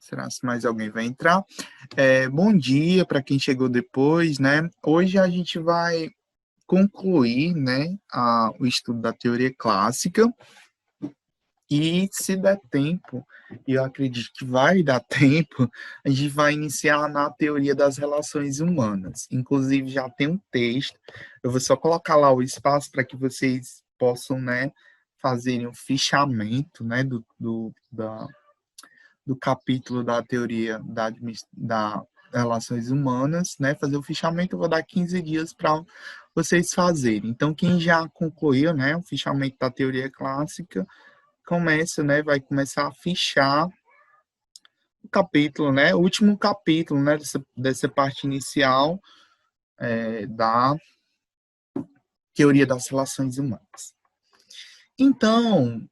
Será se mais alguém vai entrar? Bom dia para quem chegou depois, né? Hoje a gente vai concluir, né, o estudo da teoria clássica e, se der tempo, e eu acredito que vai dar tempo, a gente vai iniciar na teoria das relações humanas. Inclusive, já tem um texto, eu vou só colocar lá o espaço para que vocês possam, né, fazerem um fichamento, né, do capítulo da teoria da relações humanas, né? Fazer o fichamento, eu vou dar 15 dias para vocês fazerem. Então, quem já concluiu, né, o fichamento da teoria clássica, começa, né, vai começar a fichar o capítulo, né, o último capítulo, né, dessa parte inicial da teoria das relações humanas. Então,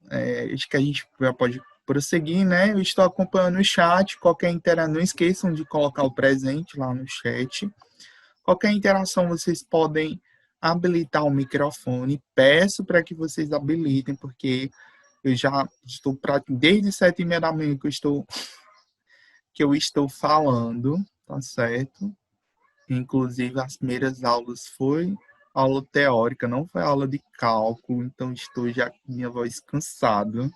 acho que a gente já pode prosseguir, né? Eu estou acompanhando o chat, qualquer interação, não esqueçam de colocar o presente lá no chat. Qualquer interação, vocês podem habilitar o microfone. Peço para que vocês habilitem, porque eu já estou desde 7h30 da manhã que eu estou falando, tá certo? Inclusive, as primeiras aulas foi aula teórica, não foi aula de cálculo, então estou já com minha voz cansada.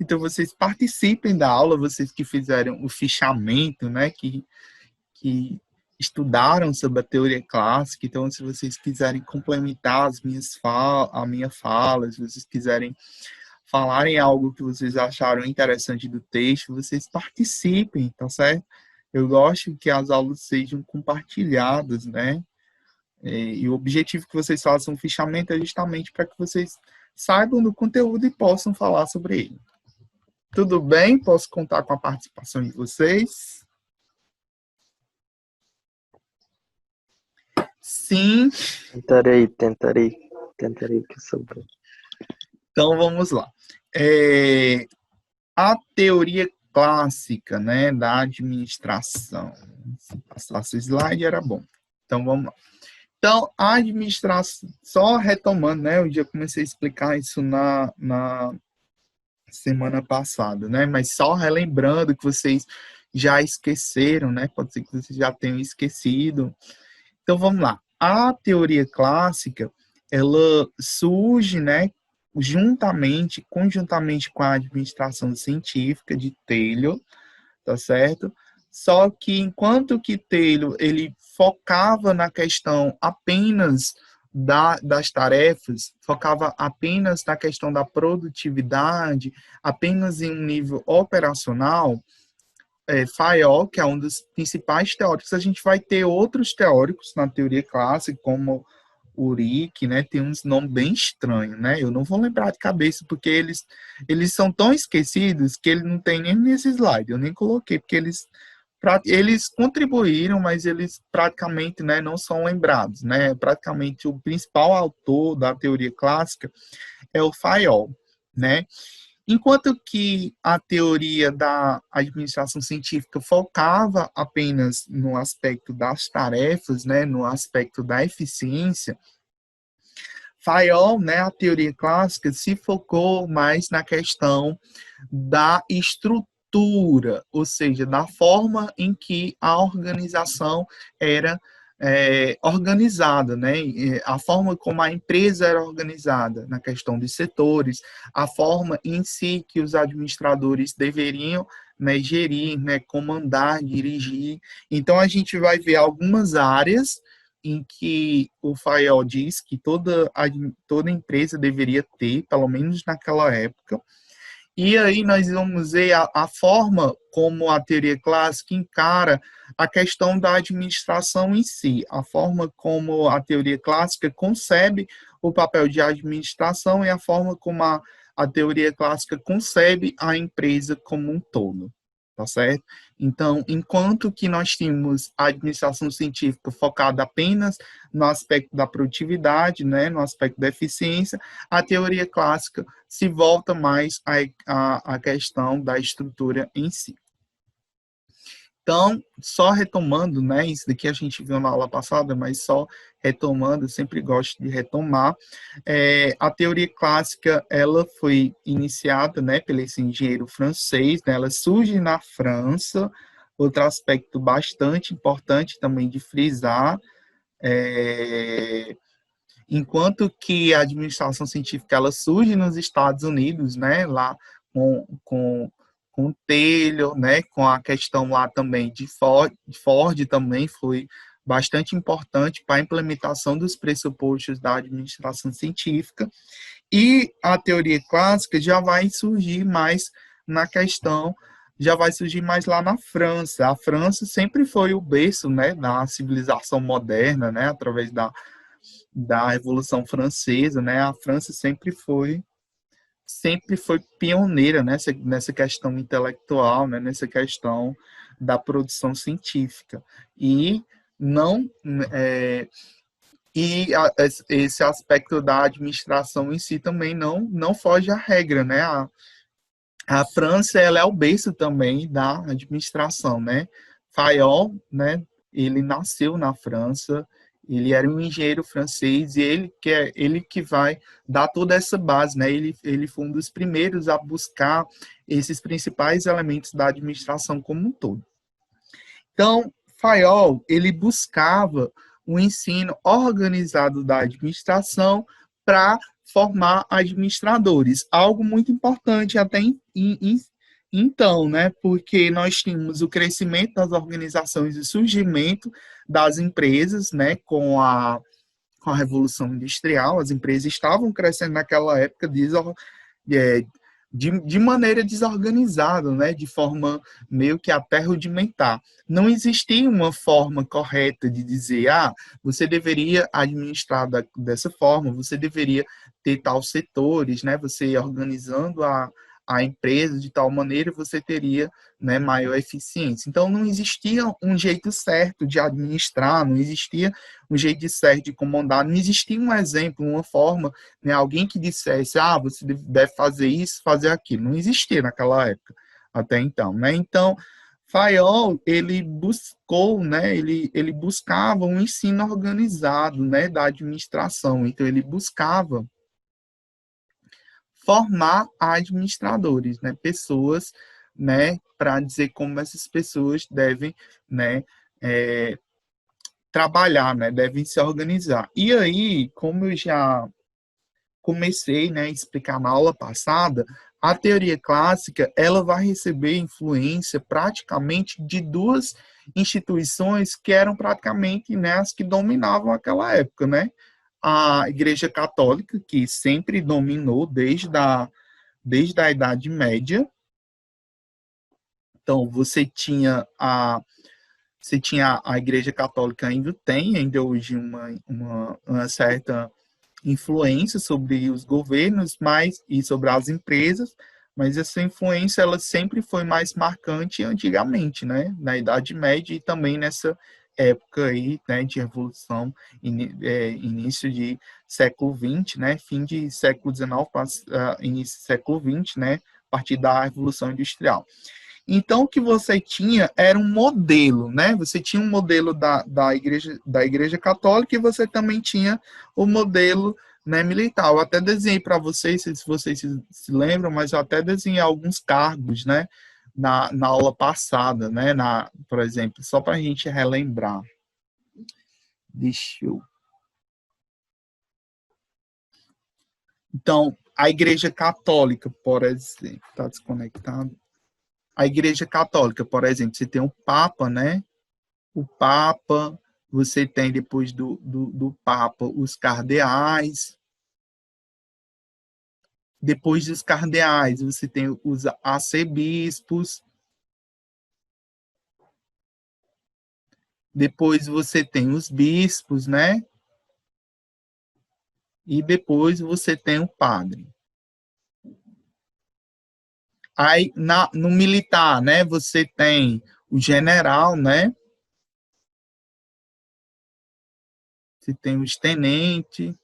Então, vocês participem da aula, vocês que fizeram o fichamento, né, que estudaram sobre a teoria clássica. Então, se vocês quiserem complementar a minha fala, se vocês quiserem falarem algo que vocês acharam interessante do texto, vocês participem, tá certo? Eu gosto que as aulas sejam compartilhadas, né? E o objetivo que vocês façam um fichamento é justamente para que vocês saibam do conteúdo e possam falar sobre ele. Tudo bem? Posso contar com a participação de vocês? Sim. Tentarei que souber. Então, vamos lá. A teoria clássica, né, da administração. Se passasse o slide, era bom. Então, vamos lá. Então, a administração, só retomando, né, eu já comecei a explicar isso na semana passada, né, mas só relembrando que vocês já esqueceram, né, pode ser que vocês já tenham esquecido. Então, vamos lá. A teoria clássica, ela surge, né, conjuntamente com a administração científica de Taylor, tá certo? Só que enquanto que Taylor, ele focava na questão apenas das tarefas, focava apenas na questão da produtividade, apenas em um nível operacional, Fayol, que é um dos principais teóricos, a gente vai ter outros teóricos na teoria clássica, como Uric, né? Tem uns nomes bem estranhos, né? Eu não vou lembrar de cabeça, porque eles são tão esquecidos que ele não tem nem nesse slide. Eu nem coloquei, porque eles contribuíram, mas eles praticamente, né, não são lembrados, né? Praticamente o principal autor da teoria clássica é o Fayol, né? Enquanto que a teoria da administração científica focava apenas no aspecto das tarefas, né, no aspecto da eficiência, Fayol, né, a teoria clássica, se focou mais na questão da estrutura, ou seja, da forma em que a organização era organizada, né? A forma como a empresa era organizada na questão dos setores, a forma em si que os administradores deveriam, né, gerir, né, comandar, dirigir. Então, a gente vai ver algumas áreas em que o Fayol diz que toda empresa deveria ter, pelo menos naquela época. E aí nós vamos ver a forma como a teoria clássica encara a questão da administração em si, a forma como a teoria clássica concebe o papel de administração e a forma como a teoria clássica concebe a empresa como um todo, tá certo? Então, enquanto que nós tínhamos a administração científica focada apenas no aspecto da produtividade, né, no aspecto da eficiência, a teoria clássica se volta mais à questão da estrutura em si. Então, só retomando, né, isso daqui a gente viu na aula passada, mas só retomando, eu sempre gosto de retomar, a teoria clássica, ela foi iniciada, né, pelo esse engenheiro francês, né, ela surge na França, outro aspecto bastante importante também de frisar, é, enquanto que a administração científica ela surge nos Estados Unidos, né, lá com Taylor, né, com a questão lá também de Ford também foi bastante importante para a implementação dos pressupostos da administração científica, e a teoria clássica já vai surgir mais na questão, já vai surgir mais lá na França. A França sempre foi o berço, né, da civilização moderna, né, através da Revolução Francesa, né? A França sempre foi pioneira nessa questão intelectual, né? Nessa questão da produção científica. E não esse aspecto da administração em si também não foge à regra, né? A França ela é o berço também da administração, né? Fayol, né? Ele nasceu na França, ele era um engenheiro francês e ele que vai dar toda essa base, né? Ele foi um dos primeiros a buscar esses principais elementos da administração como um todo. Então, Fayol, ele buscava o ensino organizado da administração para formar administradores, algo muito importante até então, né? Porque nós tínhamos o crescimento das organizações e o surgimento das empresas, né? Com a Revolução Industrial, as empresas estavam crescendo naquela época é, de maneira desorganizada, né? De forma meio que até rudimentar. Não existia uma forma correta de dizer, você deveria administrar dessa forma, você deveria ter tal setores, né? Você organizando a empresa de tal maneira, você teria, né, maior eficiência. Então, não existia um jeito certo de administrar, não existia um jeito certo de comandar, não existia um exemplo, uma forma, né, alguém que dissesse, você deve fazer isso, fazer aquilo. Não existia naquela época, até então, né? Então, Fayol, ele buscou, né, ele buscava um ensino organizado, né, da administração. Então, ele buscava formar administradores, né, pessoas, né, para dizer como essas pessoas devem, né, trabalhar, né, devem se organizar. E aí, como eu já comecei, né, a explicar na aula passada, a teoria clássica ela vai receber influência praticamente de duas instituições que eram praticamente, né, as que dominavam aquela época, né? A Igreja Católica, que sempre dominou desde a Idade Média. Então, você tinha a Igreja Católica ainda tem, ainda hoje, uma certa influência sobre os governos e sobre as empresas, mas essa influência ela sempre foi mais marcante antigamente, né? Na Idade Média e também nessa época aí, né, de revolução, início de século XX, né? Fim de século XIX, início do século XX, né? A partir da Revolução Industrial. Então, o que você tinha era um modelo, né? Você tinha um modelo da igreja Católica e você também tinha o modelo, né, militar. Eu até desenhei para vocês, se vocês se lembram, mas eu até desenhei alguns cargos, né, na aula passada, né? Por exemplo, só para a gente relembrar. Deixa eu... Então, a Igreja Católica, por exemplo, está desconectado. A Igreja Católica, por exemplo, você tem o Papa, né? O Papa, você tem depois do Papa os cardeais, depois dos cardeais você tem os arcebispos, depois você tem os bispos, né? E depois você tem o padre. Aí no militar, né? Você tem o general, né? Você tem os tenentes,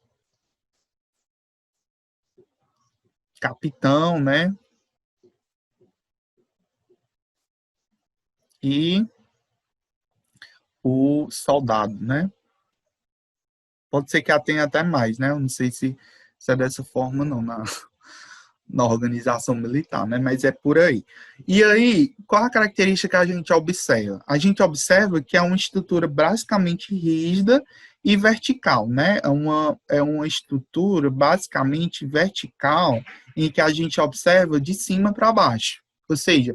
capitão, né? E o soldado, né? Pode ser que tenha até mais, né? Eu não sei se é dessa forma, não, na organização militar, né? Mas é por aí. E aí, qual a característica que a gente observa? A gente observa que é uma estrutura basicamente rígida e vertical, né? É uma estrutura basicamente vertical em que a gente observa de cima para baixo. Ou seja,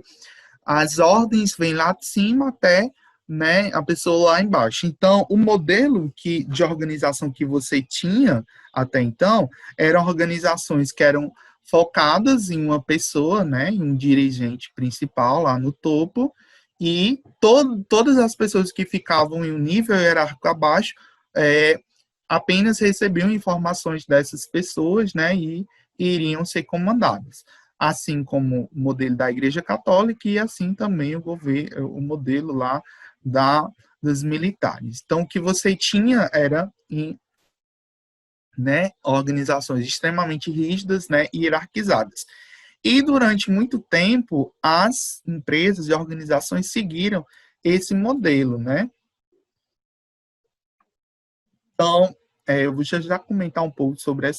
as ordens vêm lá de cima até, né, a pessoa lá embaixo. Então, o modelo de organização que você tinha até então eram organizações que eram focadas em uma pessoa, né, em um dirigente principal lá no topo, e todas as pessoas que ficavam em um nível hierárquico abaixo é, apenas recebiam informações dessas pessoas, né, e iriam ser comandadas, assim como o modelo da Igreja Católica e assim também o modelo lá dos militares. Então, o que você tinha era né, organizações extremamente rígidas, né, e hierarquizadas. E durante muito tempo, as empresas e organizações seguiram esse modelo, né? Então, eu vou já comentar um pouco sobre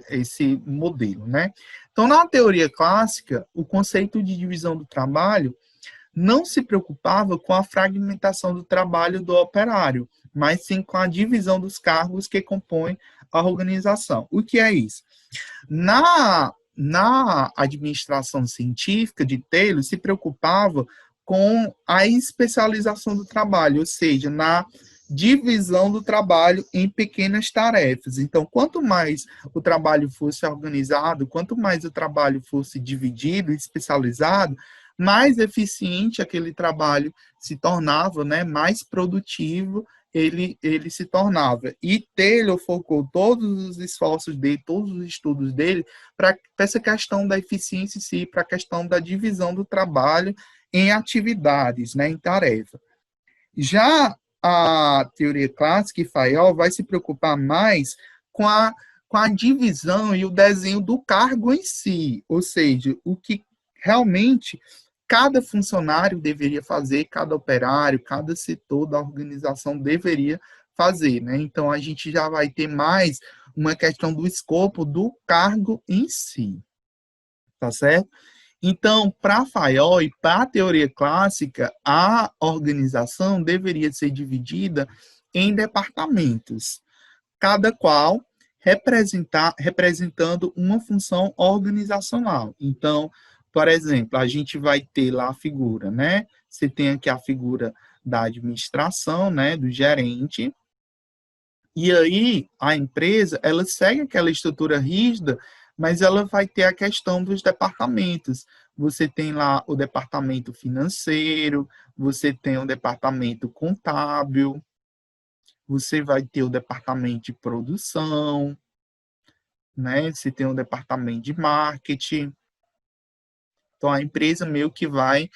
esse modelo, né? Então, na teoria clássica, o conceito de divisão do trabalho não se preocupava com a fragmentação do trabalho do operário, mas sim com a divisão dos cargos que compõem a organização. O que é isso? Na administração científica de Taylor, se preocupava com a especialização do trabalho, ou seja, na divisão do trabalho em pequenas tarefas. Então, quanto mais o trabalho fosse organizado, quanto mais o trabalho fosse dividido, especializado, mais eficiente aquele trabalho se tornava, né, mais produtivo ele se tornava. E Taylor focou todos os esforços dele, todos os estudos dele, para essa questão da eficiência em si, para a questão da divisão do trabalho em atividades, né, em tarefa. Já a teoria clássica e Fayol vai se preocupar mais com a divisão e o desenho do cargo em si, ou seja, o que realmente cada funcionário deveria fazer, cada operário, cada setor da organização deveria fazer, né? Então a gente já vai ter mais uma questão do escopo do cargo em si, tá certo? Então, para Fayol e para a teoria clássica, a organização deveria ser dividida em departamentos, cada qual representando uma função organizacional. Então, por exemplo, a gente vai ter lá a figura, né? Você tem aqui a figura da administração, né, do gerente, e aí a empresa, ela segue aquela estrutura rígida, mas ela vai ter a questão dos departamentos. Você tem lá o departamento financeiro, você tem o departamento contábil, você vai ter o departamento de produção, né? Você tem o departamento de marketing. Então, a empresa meio que vai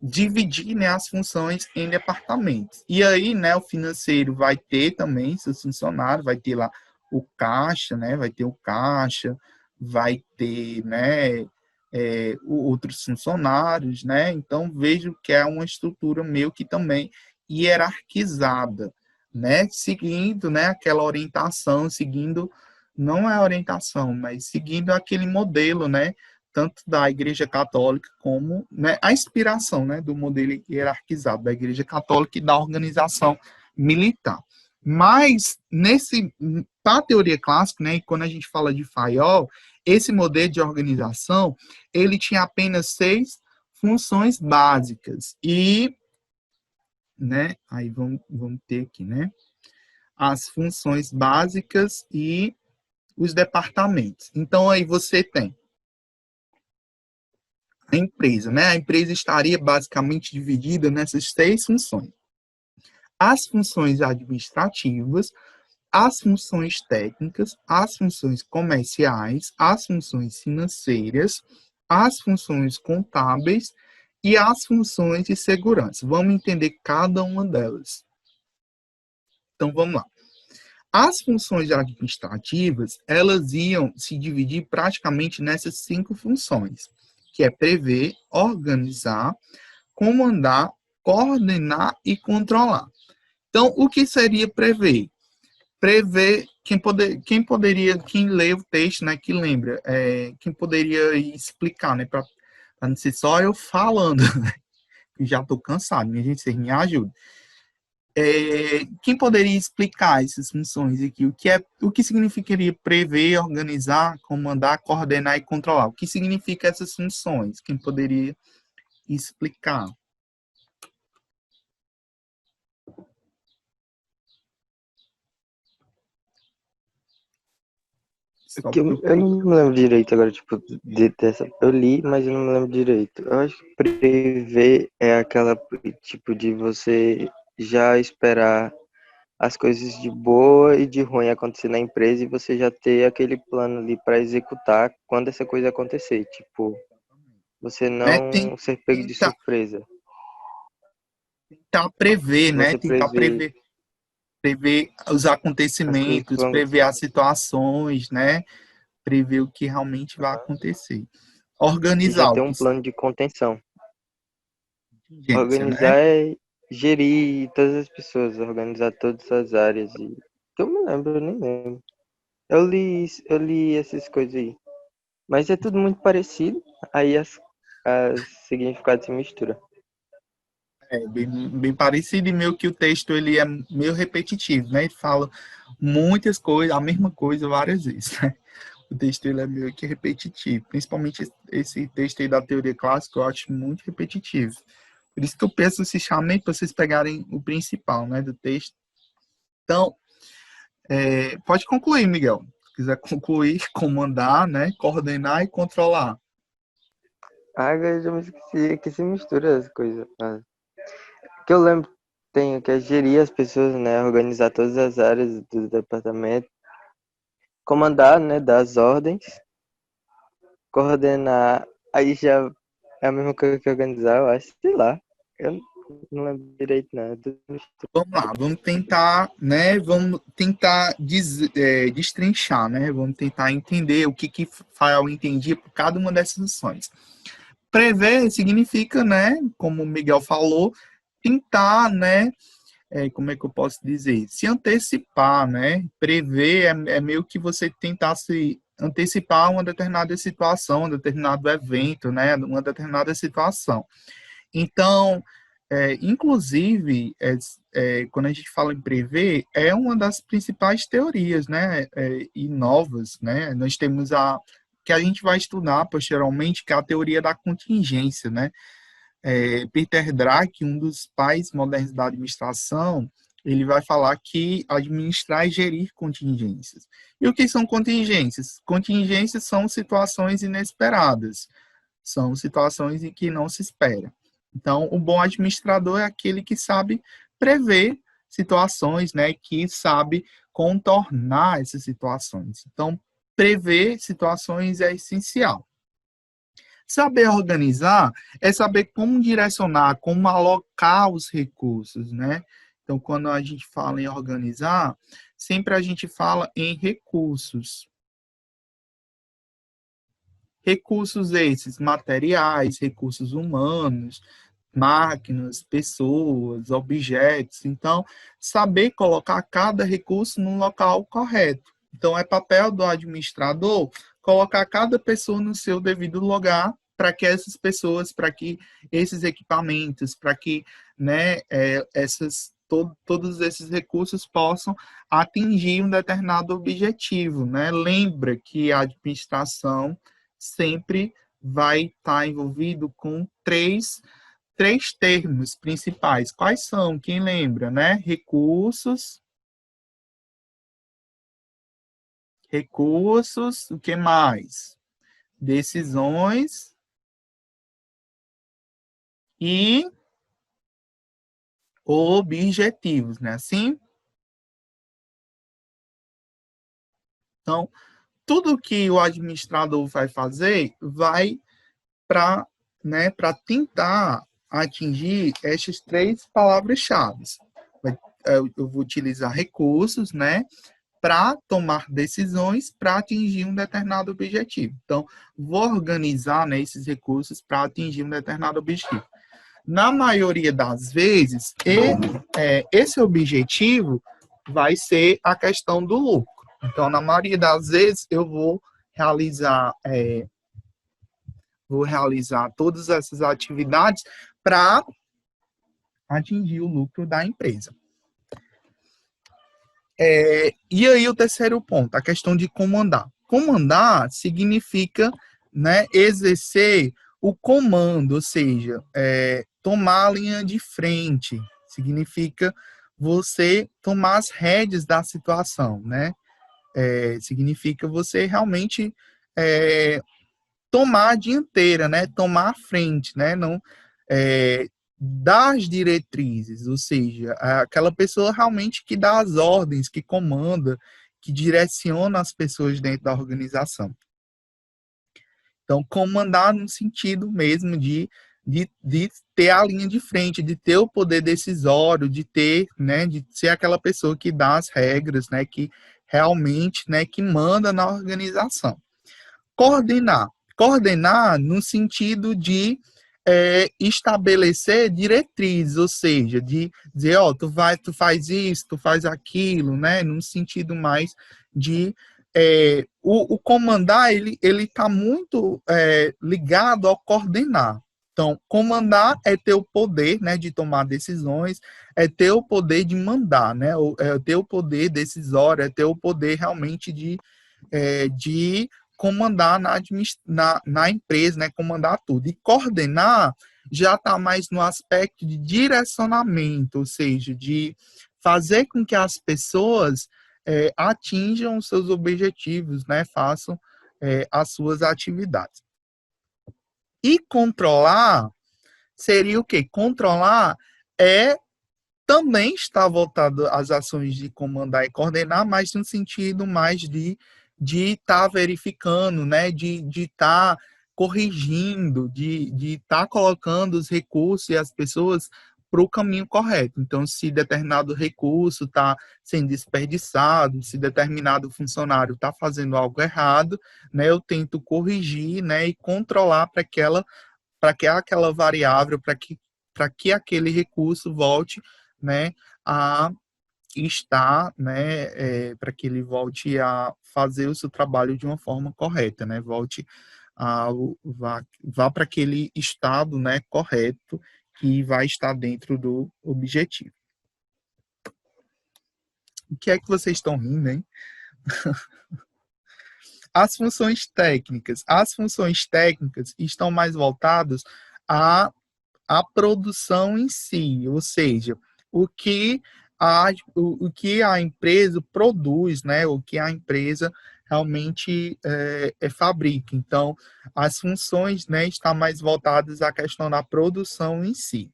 dividir, né, as funções em departamentos. E aí, né, o financeiro vai ter também seus funcionários, vai ter lá o caixa, né, vai ter o caixa, vai ter, né, outros funcionários, né? Então, vejo que é uma estrutura meio que também hierarquizada, né? Seguindo, né, aquela orientação, seguindo, não é orientação, mas seguindo aquele modelo, né, tanto da Igreja Católica como, né, a inspiração, né, do modelo hierarquizado da Igreja Católica e da organização militar. Mas para a teoria clássica, né, e quando a gente fala de Fayol, esse modelo de organização, ele tinha apenas 6 funções básicas e, né, aí vamos ter aqui, né, as funções básicas e os departamentos. Então aí você tem a empresa, né? A empresa estaria basicamente dividida nessas 6 funções. As funções administrativas, as funções técnicas, as funções comerciais, as funções financeiras, as funções contábeis e as funções de segurança. Vamos entender cada uma delas. Então, vamos lá. As funções administrativas, elas iam se dividir praticamente nessas 5 funções, que é prever, organizar, comandar, coordenar e controlar. Então, o que seria prever? Prever, quem lê o texto, né, que lembra, quem poderia explicar, né, para não ser só eu falando, né, já estou cansado, minha gente, vocês me ajudam. Quem poderia explicar essas funções aqui? O que significaria prever, organizar, comandar, coordenar e controlar? O que significa essas funções? Quem poderia explicar? Só Que eu procure. não me lembro direito agora, tipo, dessa. Eu li, mas eu não me lembro direito. Eu acho que prever é aquela tipo de você já esperar as coisas de boa e de ruim acontecer na empresa e você já ter aquele plano ali para executar quando essa coisa acontecer. Tipo, você Né? não ser pego de Tentar, surpresa. tentar prever, né? Você Tentar prever prever os as coisas que acontecimentos, vão. prever as situações, né? Prever o que realmente vai acontecer. E já Organizar ter o que um plano de contenção. contingência, né? Organizar é gerir todas as pessoas, organizar todas as áreas. E que eu me lembro, eu nem lembro. Eu li essas coisas aí. Mas é tudo muito parecido, aí as significados se misturam. Bem parecido e meio que o texto ele é meio repetitivo, né? Ele fala muitas coisas, a mesma coisa várias vezes, né? O texto ele é meio que repetitivo, principalmente esse texto aí da teoria clássica eu acho muito repetitivo. Por isso que eu peço esse chamamento para vocês pegarem o principal, né, do texto. Então, pode concluir, Miguel. Se quiser concluir, comandar, né, coordenar e controlar. Ah, eu já me esqueci que se mistura as coisas. Ah, que eu lembro, tenho que é gerir as pessoas, né? Organizar todas as áreas do departamento, comandar, né? Dar as ordens, coordenar, aí já é a mesma coisa que organizar, eu acho, sei lá. Eu não lembro direito, não. É tudo mistura. Vamos lá, vamos tentar, né? Vamos tentar destrinchar, né? Vamos tentar entender o que Fael entendia por cada uma dessas ações. Prever significa, né? Como o Miguel falou, tentar, né? Como é que eu posso dizer? Se antecipar, né? Prever é meio que você tentar se antecipar uma determinada situação, um determinado evento, né? Uma determinada situação. Então, inclusive, quando a gente fala em prever, é uma das principais teorias, né, e novas, né, nós temos que a gente vai estudar posteriormente, que é a teoria da contingência, né, Peter Drucker, um dos pais modernos da administração, ele vai falar que administrar e gerir contingências. E o que são contingências? Contingências são situações inesperadas, são situações em que não se espera. Então, o bom administrador é aquele que sabe prever situações, né, que sabe contornar essas situações. Então, prever situações é essencial. Saber organizar é saber como direcionar, como alocar os recursos, né? Então, quando a gente fala em organizar, sempre a gente fala em recursos. Recursos esses, materiais, recursos humanos, máquinas, pessoas, objetos. Então, saber colocar cada recurso no local correto. Então, é papel do administrador colocar cada pessoa no seu devido lugar para que essas pessoas, para que esses equipamentos, para que, né, todos esses recursos possam atingir um determinado objetivo, né? Lembra que a administração sempre vai estar envolvido com três termos principais. Quais são? Quem lembra, né? Recursos, o que mais? Decisões e objetivos, né? Assim, então, tudo que o administrador vai fazer vai para, né, para tentar atingir essas três palavras-chave. Eu vou utilizar recursos, né, para tomar decisões para atingir um determinado objetivo. Então, vou organizar, né, esses recursos para atingir um determinado objetivo. na maioria das vezes, esse objetivo vai ser a questão do lucro. Então, na maioria das vezes, eu vou realizar todas essas atividades para atingir o lucro da empresa. E aí o terceiro ponto, a questão de comandar. Comandar significa, né, exercer o comando, ou seja, tomar a linha de frente, significa você tomar as rédeas da situação, né? Significa você realmente tomar a dianteira, né? Tomar a frente, né? Não dar as diretrizes, ou seja, aquela pessoa realmente que dá as ordens, que comanda, que direciona as pessoas dentro da organização. Então, comandar no sentido mesmo de ter a linha de frente, de ter o poder decisório, de ter, né, de ser aquela pessoa que dá as regras, né, que realmente, né, que manda na organização. Coordenar. Coordenar no sentido de estabelecer diretrizes, ou seja, de dizer, ó, tu faz isso, tu faz aquilo, né? Num sentido mais de o comandar, ele está muito ligado ao coordenar. Então, comandar é ter o poder, né, de tomar decisões, é ter o poder de mandar, né? É ter o poder decisório, é ter o poder realmente de comandar na empresa, né, comandar tudo. E coordenar já está mais no aspecto de direcionamento, ou seja, de fazer com que as pessoas atinjam os seus objetivos, né, façam as suas atividades. E controlar seria o quê? Controlar também está voltado às ações de comandar e coordenar, mas no sentido mais de estar verificando, né, de estar corrigindo, de estar colocando os recursos e as pessoas para o caminho correto. Então, se determinado recurso está sendo desperdiçado, se determinado funcionário está fazendo algo errado, né, eu tento corrigir, né, e controlar para que aquela variável, para que aquele recurso volte, né, a estar, né, para que ele volte a fazer o seu trabalho de uma forma correta, né, vá para aquele estado, né, correto, que vai estar dentro do objetivo. O que é que vocês estão rindo, hein? As funções técnicas. As funções técnicas estão mais voltadas à produção em si, ou seja, o que o que a empresa produz, né, o que a empresa realmente fabrica. Então, as funções, né, estão mais voltadas à questão da produção em si.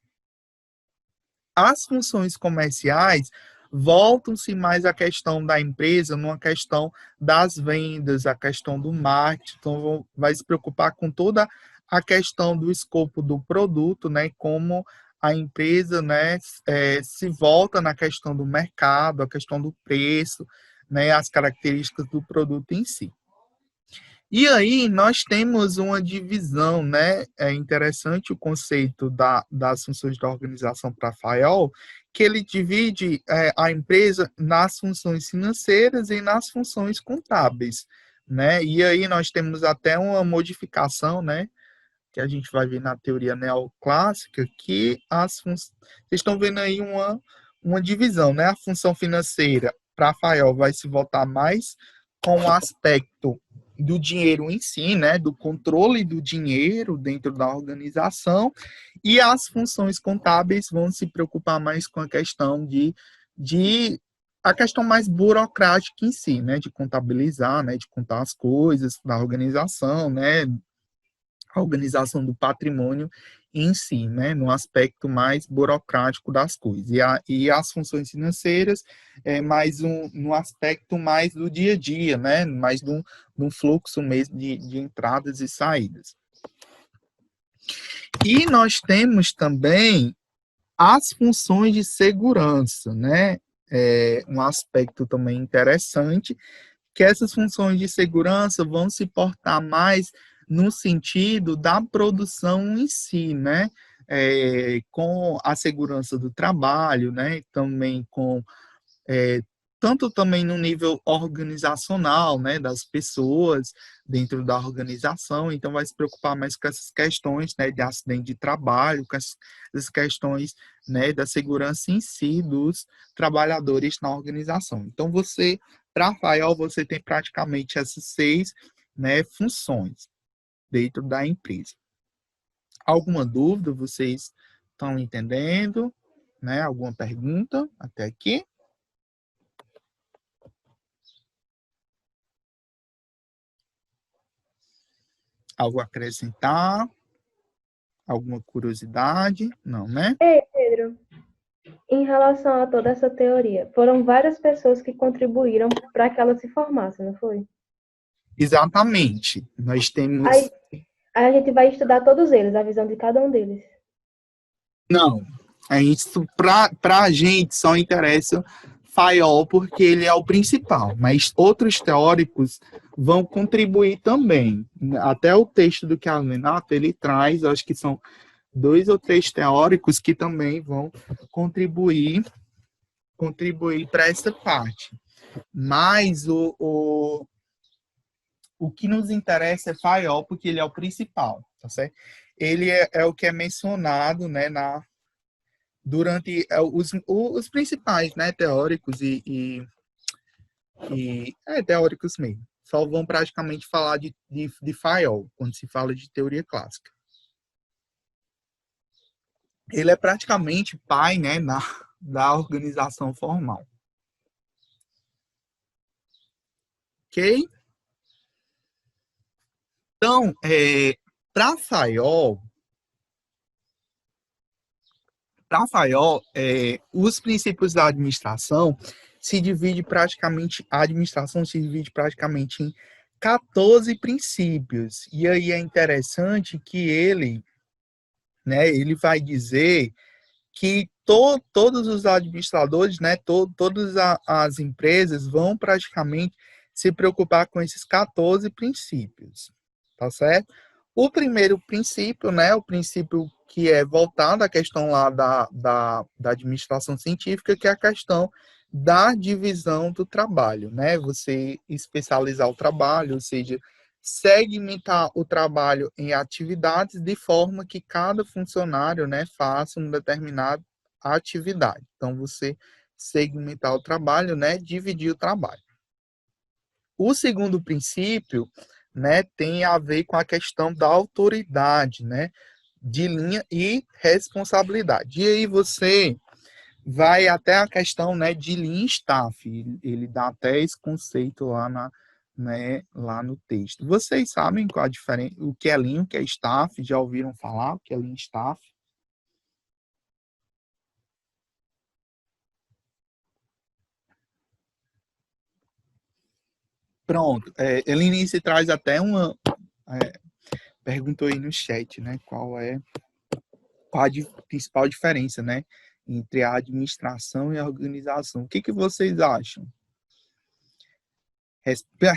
As funções comerciais voltam-se mais à questão da empresa, numa questão das vendas, a questão do marketing, então vai se preocupar com toda a questão do escopo do produto, né, como a empresa, né, se volta na questão do mercado, a questão do preço, né, as características do produto em si. E aí nós temos uma divisão, né? É interessante o conceito das funções da organização para Fayol, que ele divide a empresa nas funções financeiras e nas funções contábeis, né? E aí nós temos até uma modificação, né? Que a gente vai ver na teoria neoclássica, que vocês estão vendo aí uma divisão, né? A função financeira para Fayol vai se voltar mais com o aspecto do dinheiro em si, né, do controle do dinheiro dentro da organização, e as funções contábeis vão se preocupar mais com a questão de a questão mais burocrática em si, né, de contabilizar, né, de contar as coisas da organização, né, a organização do patrimônio em si, né, no aspecto mais burocrático das coisas. E as funções financeiras é mais no aspecto mais do dia a dia, né, mais no fluxo mesmo de entradas e saídas. E nós temos também as funções de segurança, né, um aspecto também interessante, que essas funções de segurança vão se portar mais no sentido da produção em si, né? com a segurança do trabalho, né? Também com é, tanto também no nível organizacional, né, das pessoas dentro da organização, então vai se preocupar mais com essas questões, né, de acidente de trabalho, com essas questões, né, da segurança em si dos trabalhadores na organização. Então você, para a FAIOL, você tem praticamente essas 6, né, funções dentro da empresa. Alguma dúvida? Vocês estão entendendo? Né? Alguma pergunta até aqui? Algo a acrescentar? Alguma curiosidade? Não, né? Ei, Pedro, em relação a toda essa teoria, foram várias pessoas que contribuíram para que ela se formasse, não foi? Exatamente. Nós Aí, temos. aí a gente vai estudar todos eles, a visão de cada um deles. Não. Isso, para a gente, só interessa Fayol porque ele é o principal, mas outros teóricos vão contribuir também. Até o texto do Carlos Renato, ele traz, acho que são 2 ou 3 teóricos que também vão contribuir para essa parte. Mas o que nos interessa é Fayol, porque ele é o principal, tá certo? Ele é o que é mencionado, né, durante os principais, né, teóricos teóricos mesmo. Só vão praticamente falar de Fayol, quando se fala de teoria clássica. Ele é praticamente pai, né, da organização formal. Ok? Então, para Fayol, os princípios da administração a administração se divide praticamente em 14 princípios. E aí é interessante que né, ele vai dizer que todos os administradores, né, todas as empresas vão praticamente se preocupar com esses 14 princípios, tá certo? O princípio, né, o princípio que é voltado à questão lá da administração científica, que é a questão da divisão do trabalho, né? Você especializar o trabalho, ou seja, segmentar o trabalho em atividades de forma que cada funcionário, né, faça uma determinada atividade. Então, você segmentar o trabalho, né, dividir o trabalho. O segundo princípio, né, tem a ver com a questão da autoridade, né, de linha e responsabilidade. E aí você vai até a questão, né, de Lean Staff. Ele dá até esse conceito lá no texto. Vocês sabem qual a diferença, o que é Lean, o que é Staff? Já ouviram falar o que é Lean Staff? Pronto. Helenice traz até uma. Perguntou aí no chat, né? Qual a principal diferença, né? Entre a administração e a organização. O que vocês acham?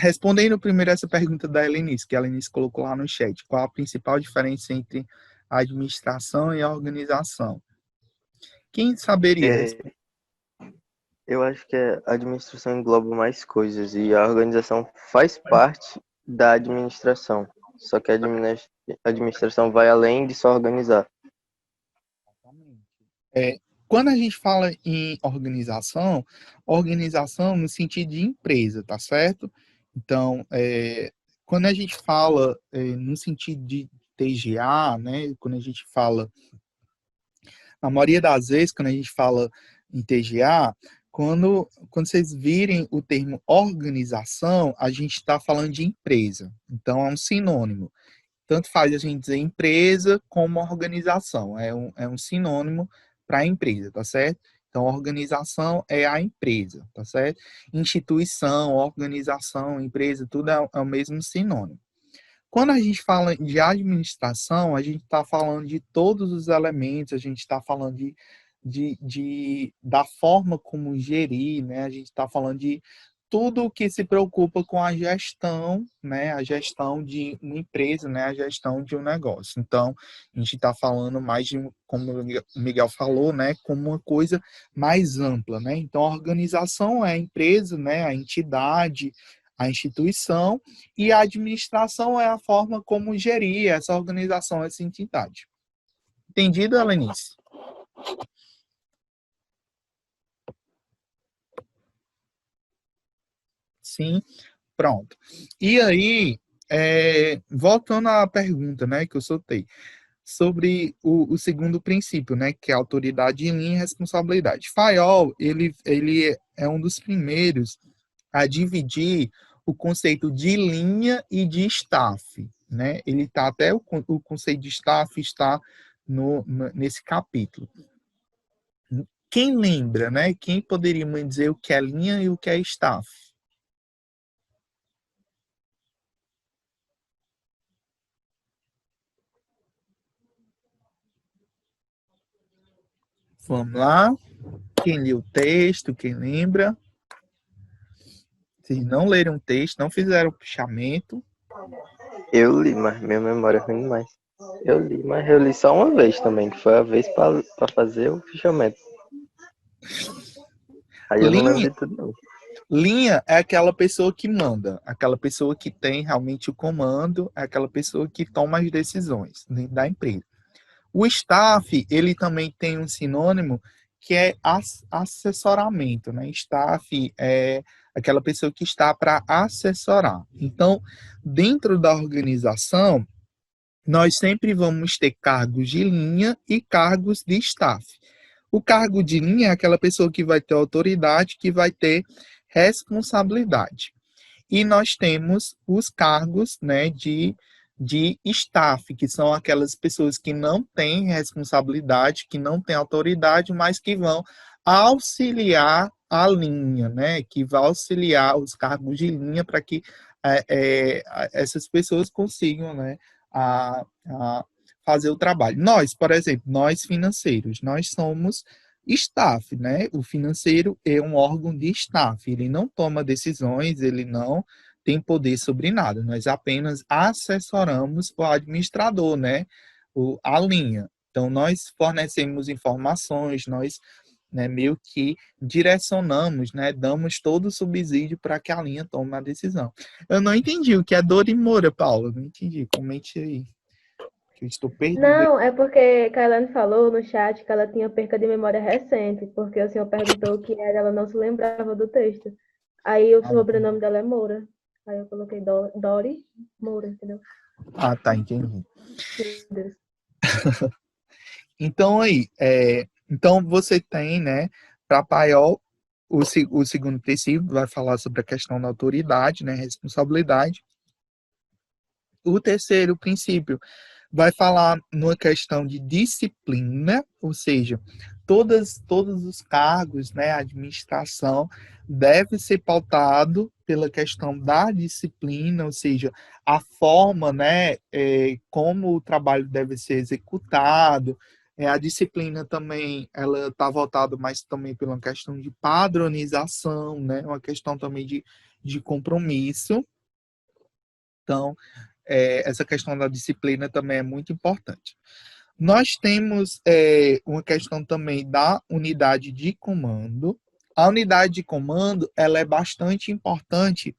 Respondendo primeiro essa pergunta da Helenice, que a Helenice colocou lá no chat. Qual a principal diferença entre a administração e a organização? Quem saberia responder? Eu acho que a administração engloba mais coisas e a organização faz parte da administração. Só que a administração vai além de só organizar. Quando a gente fala em organização no sentido de empresa, tá certo? Então, quando a gente fala no sentido de TGA, né? Quando a gente fala, na maioria das vezes, quando a gente fala em TGA, quando vocês virem o termo organização, a gente está falando de empresa. Então, é um sinônimo. Tanto faz a gente dizer empresa como organização. É um sinônimo para empresa, tá certo? Então, organização é a empresa, tá certo? Instituição, organização, empresa, tudo é o mesmo sinônimo. Quando a gente fala de administração, a gente está falando de todos os elementos, a gente está falando da forma como gerir, né? A gente está falando tudo que se preocupa com a gestão, né, a gestão de uma empresa, né, a gestão de um negócio. Então, a gente está falando mais de, como o Miguel falou, né, como uma coisa mais ampla, né. Então, a organização é a empresa, né, a entidade, a instituição, e a administração é a forma como gerir essa organização, essa entidade. Entendido, Helenice? Sim, pronto. E aí, voltando à pergunta, né, que eu soltei, sobre o segundo princípio, né, que é a autoridade em linha e responsabilidade. Fayol, ele é um dos primeiros a dividir o conceito de linha e de staff, né? Ele tá até o conceito de staff está nesse capítulo. Quem lembra, né? Quem poderia me dizer o que é linha e o que é staff? Vamos lá. Quem leu o texto, quem lembra? Se não leram o texto, não fizeram o fichamento. Eu li, mas minha memória é ruim demais. Eu li, mas eu li só uma vez também, que foi a vez para fazer o fichamento. Aí eu não lembro de tudo, não. Linha é aquela pessoa que manda, aquela pessoa que tem realmente o comando, é aquela pessoa que toma as decisões dentro da empresa. O staff, ele também tem um sinônimo que é assessoramento, né? Staff é aquela pessoa que está para assessorar. Então, dentro da organização, nós sempre vamos ter cargos de linha e cargos de staff. O cargo de linha é aquela pessoa que vai ter autoridade, que vai ter responsabilidade. E nós temos os cargos, né, de staff, que são aquelas pessoas que não têm responsabilidade, que não têm autoridade, mas que vão auxiliar a linha, né, que vai auxiliar os cargos de linha para que essas pessoas consigam, né, a fazer o trabalho. Nós, por exemplo, nós financeiros, nós somos staff, né? O financeiro é um órgão de staff, ele não toma decisões, ele não tem poder sobre nada, nós apenas assessoramos o administrador, né? A linha. Então, nós fornecemos informações, nós, né, meio que direcionamos, né, damos todo o subsídio para que a linha tome a decisão. Eu não entendi o que é dor e mora, Paulo, não entendi, comente aí, que eu estou perdido. Não, é porque Kailane falou no chat que ela tinha perca de memória recente, porque o senhor perguntou o que era, ela não se lembrava do texto. Aí o sobrenome dela é Moura. Aí eu coloquei Dori Moura, entendeu? Ah, tá, entendi. Meu Deus. Então, aí, então você tem, né, para Paiol, o segundo princípio vai falar sobre a questão da autoridade, né, responsabilidade. O terceiro princípio vai falar numa questão de disciplina, ou seja, todos os cargos, né, a administração deve ser pautado pela questão da disciplina, ou seja, a forma, né, como o trabalho deve ser executado. A disciplina também, ela está voltada mais também pela questão de padronização, né, uma questão também de compromisso. Então, essa questão da disciplina também é muito importante. Nós temos uma questão também da unidade de comando. A unidade de comando ela é bastante importante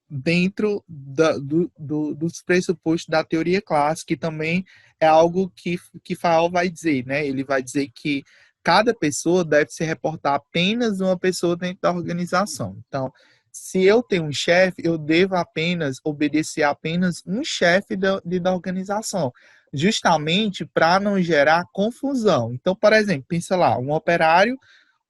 dentro dos pressupostos da teoria clássica, e também é algo que Fayol vai dizer, né? Ele vai dizer que cada pessoa deve se reportar apenas uma pessoa dentro da organização. Então, se eu tenho um chefe, eu devo apenas obedecer a apenas um chefe da organização, justamente para não gerar confusão. Então, por exemplo, pensa lá, um operário,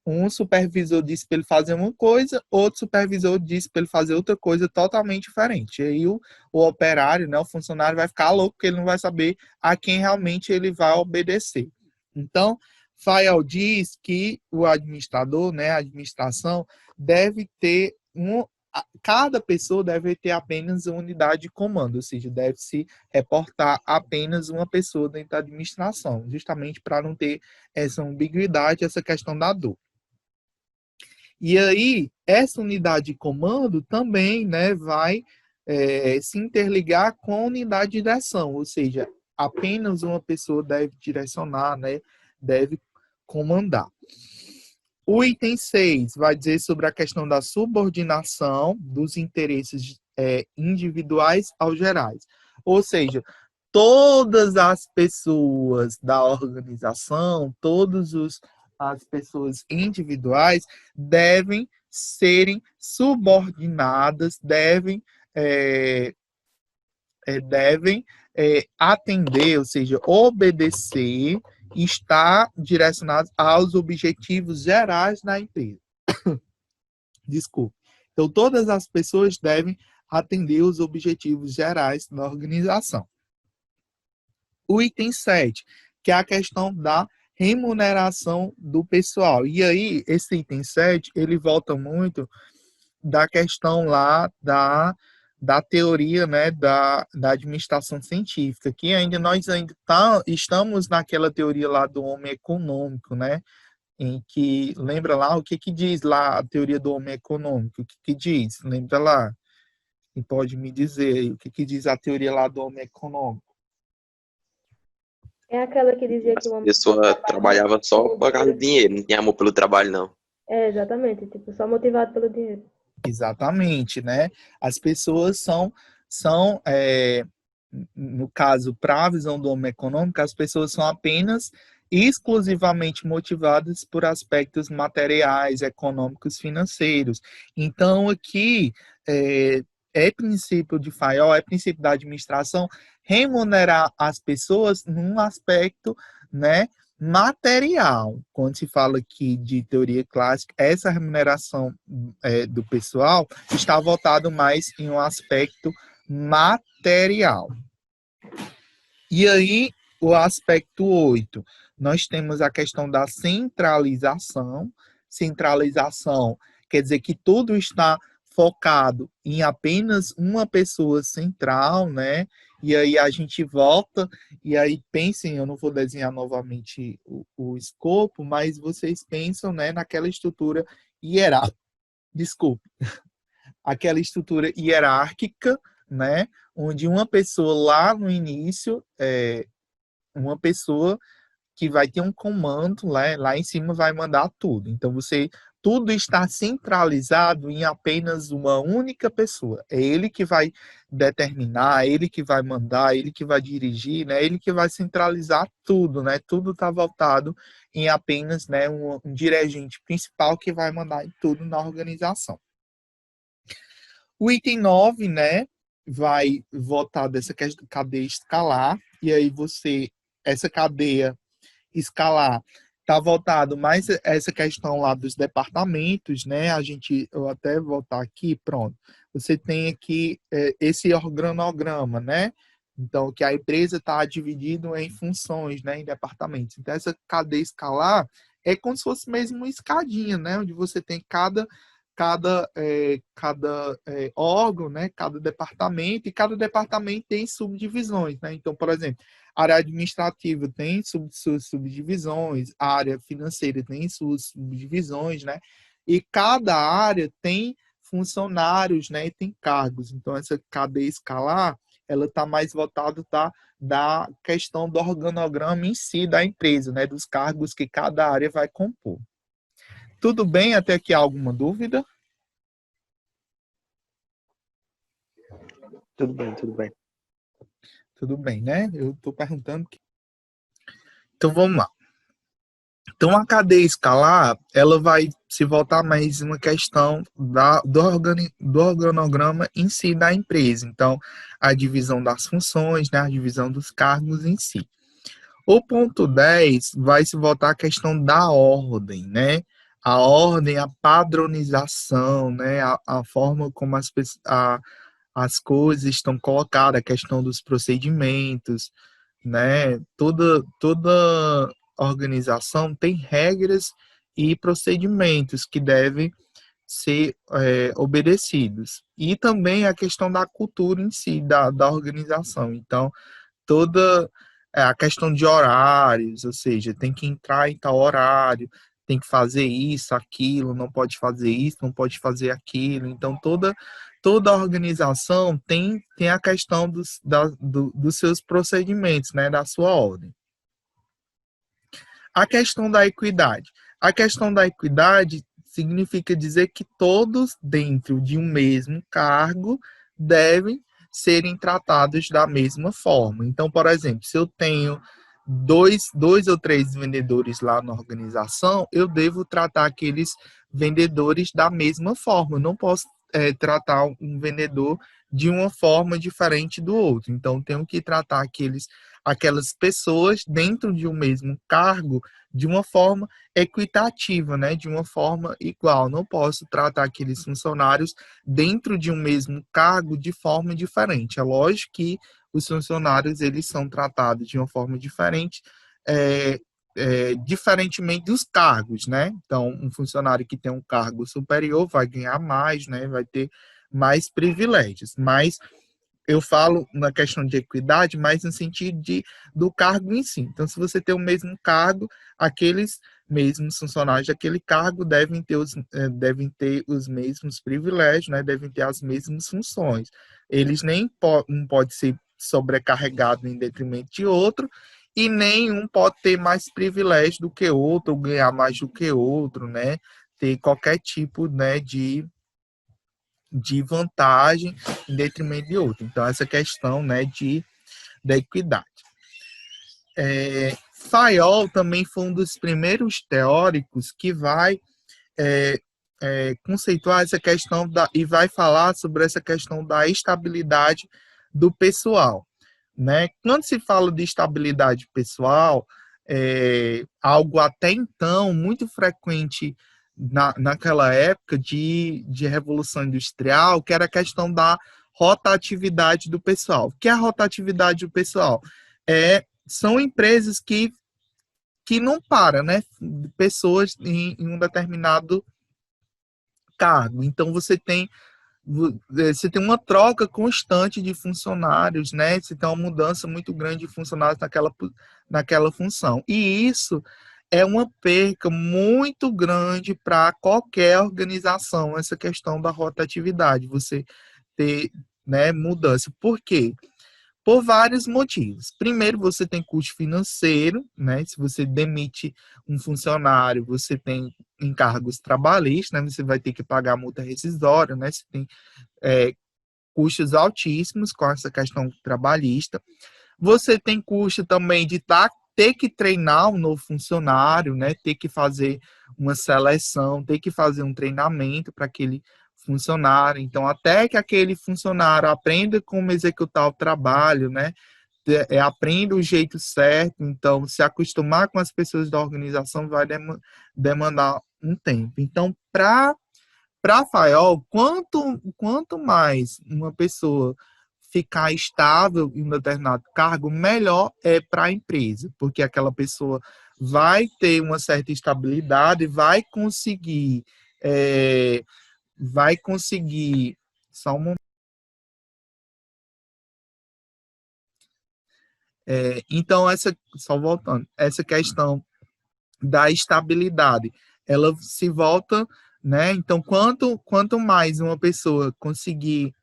um supervisor disse para ele fazer uma coisa, outro supervisor disse para ele fazer outra coisa totalmente diferente. E aí o operário, né, o funcionário vai ficar louco, porque ele não vai saber a quem realmente ele vai obedecer. Então, Fayol diz que o administrador, né, a administração, deve ter cada pessoa deve ter apenas uma unidade de comando, ou seja, deve se reportar apenas uma pessoa dentro da administração, justamente para não ter essa ambiguidade, essa questão da dor. E aí, essa unidade de comando também, né, vai se interligar com a unidade de direção, ou seja, apenas uma pessoa deve direcionar, né, deve comandar. O item 6 vai dizer sobre a questão da subordinação dos interesses individuais aos gerais. Ou seja, todas as pessoas da organização, as pessoas individuais devem serem subordinadas, devem atender, ou seja, obedecer, estar direcionados aos objetivos gerais da empresa. Desculpe. Então, todas as pessoas devem atender os objetivos gerais da organização. O item 7, que é a questão da remuneração do pessoal. E aí, esse item 7, ele volta muito da questão lá da teoria, né, da administração científica, que nós ainda estamos naquela teoria lá do homem econômico, né, em que, lembra lá o que diz lá a teoria do homem econômico, o que diz? Lembra lá? E pode me dizer aí, o que diz a teoria lá do homem econômico? É aquela que dizia que o A homem pessoa trabalhava só por causa do dinheiro, não tinha amor pelo trabalho, não. exatamente, tipo, só motivado pelo dinheiro. Exatamente, né? As pessoas no caso, para a visão do homem econômico, as pessoas são apenas exclusivamente motivadas por aspectos materiais, econômicos, financeiros. Então, aqui é princípio de Fayol, é princípio da administração remunerar as pessoas num aspecto, né, material. Quando se fala aqui de teoria clássica, essa remuneração do pessoal está voltado mais em um aspecto material. E aí, o aspecto 8, nós temos a questão da centralização. Centralização quer dizer que tudo está focado em apenas uma pessoa central, né? E aí a gente volta, e aí pensem, eu não vou desenhar novamente o escopo, mas vocês pensam, né, naquela estrutura hierárquica, desculpe, aquela estrutura hierárquica, né, onde uma pessoa lá no início, uma pessoa que vai ter um comando lá em cima vai mandar tudo. Então, tudo está centralizado em apenas uma única pessoa. É ele que vai determinar, é ele que vai mandar, é ele que vai dirigir, né? É ele que vai centralizar tudo, né? Tudo está voltado em apenas, né, um dirigente principal que vai mandar em tudo na organização. O item 9, né, vai voltar dessa cadeia escalar, e aí essa cadeia escalar está voltado mais essa questão lá dos departamentos, né? Eu até voltar aqui, pronto. Você tem aqui esse organograma, né? Então, que a empresa está dividida em funções, né? Em departamentos. Então, essa cadeia escalar é como se fosse mesmo uma escadinha, né? Onde você tem cada órgão, né? Cada departamento, e cada departamento tem subdivisões, né? Então, por exemplo, a área administrativa tem suas subdivisões, a área financeira tem suas subdivisões, né? E cada área tem funcionários, né? E tem cargos. Então, essa cadeia escalar, ela está mais voltada da questão do organograma em si da empresa, né? Dos cargos que cada área vai compor. Tudo bem? Até aqui alguma dúvida? Tudo bem, tudo bem. Tudo bem, né? Eu estou perguntando. Então, vamos lá. Então, a cadeia escalar, ela vai se voltar mais uma questão do organograma em si da empresa. Então, a divisão das funções, né? A divisão dos cargos em si. O ponto 10 vai se voltar à questão da ordem, né? A ordem, a padronização, né? A forma como as coisas estão colocadas, a questão dos procedimentos, né? Toda organização tem regras e procedimentos que devem ser obedecidos. E também a questão da cultura em si, da organização. Então, toda a questão de horários, ou seja, tem que entrar em tal horário, tem que fazer isso, aquilo, não pode fazer isso, não pode fazer aquilo. Então, toda organização tem a questão dos seus procedimentos, né, da sua ordem. A questão da equidade. A questão da equidade significa dizer que todos dentro de um mesmo cargo devem serem tratados da mesma forma. Então, por exemplo, se eu tenho dois ou três vendedores lá na organização, eu devo tratar aqueles vendedores da mesma forma. Eu não posso tratar um vendedor de uma forma diferente do outro. Então, tenho que tratar aquelas pessoas dentro de um mesmo cargo de uma forma equitativa, né? De uma forma igual. Não posso tratar aqueles funcionários dentro de um mesmo cargo de forma diferente. É lógico que os funcionários eles são tratados de uma forma diferente, diferentemente dos cargos, né? Então, um funcionário que tem um cargo superior vai ganhar mais, né? Vai ter mais privilégios, mas eu falo na questão de equidade, mas no sentido do cargo em si. Então, se você tem o mesmo cargo, aqueles mesmos funcionários daquele cargo devem ter os mesmos privilégios, né? Devem ter as mesmas funções. Eles não pode ser sobrecarregado em detrimento de outro, e nenhum pode ter mais privilégio do que outro, ou ganhar mais do que outro, né? Ter qualquer tipo, né, de vantagem em detrimento de outro. Então, essa questão, né, da equidade. Fayol também foi um dos primeiros teóricos que vai conceituar essa questão e vai falar sobre essa questão da estabilidade do pessoal, né? Quando se fala de estabilidade pessoal, algo até então muito frequente naquela época de Revolução Industrial, que era a questão da rotatividade do pessoal. O que é a rotatividade do pessoal? São empresas que não param, né? Pessoas em um determinado cargo. Então, você tem uma troca constante de funcionários, né? Você tem uma mudança muito grande de funcionários naquela função. E isso é uma perca muito grande para qualquer organização, essa questão da rotatividade, você ter, né, mudança. Por quê? Por vários motivos. Primeiro, você tem custo financeiro, né? Se você demite um funcionário, você tem encargos trabalhistas, né? Você vai ter que pagar multa rescisória, né? Você tem custos altíssimos com essa questão trabalhista. Você tem custo também de ter que treinar um novo funcionário, né? Ter que fazer uma seleção, ter que fazer um treinamento para aquele funcionário. Então, até que aquele funcionário aprenda como executar o trabalho, né? Aprenda o jeito certo. Então, se acostumar com as pessoas da organização vai demandar um tempo. Então, para Fayol, quanto mais uma pessoa ficar estável em um determinado cargo, melhor é para a empresa, porque aquela pessoa vai ter uma certa estabilidade, vai conseguir, só um momento. Então, só voltando, essa questão da estabilidade, ela se volta, né? Então, quanto mais uma pessoa conseguir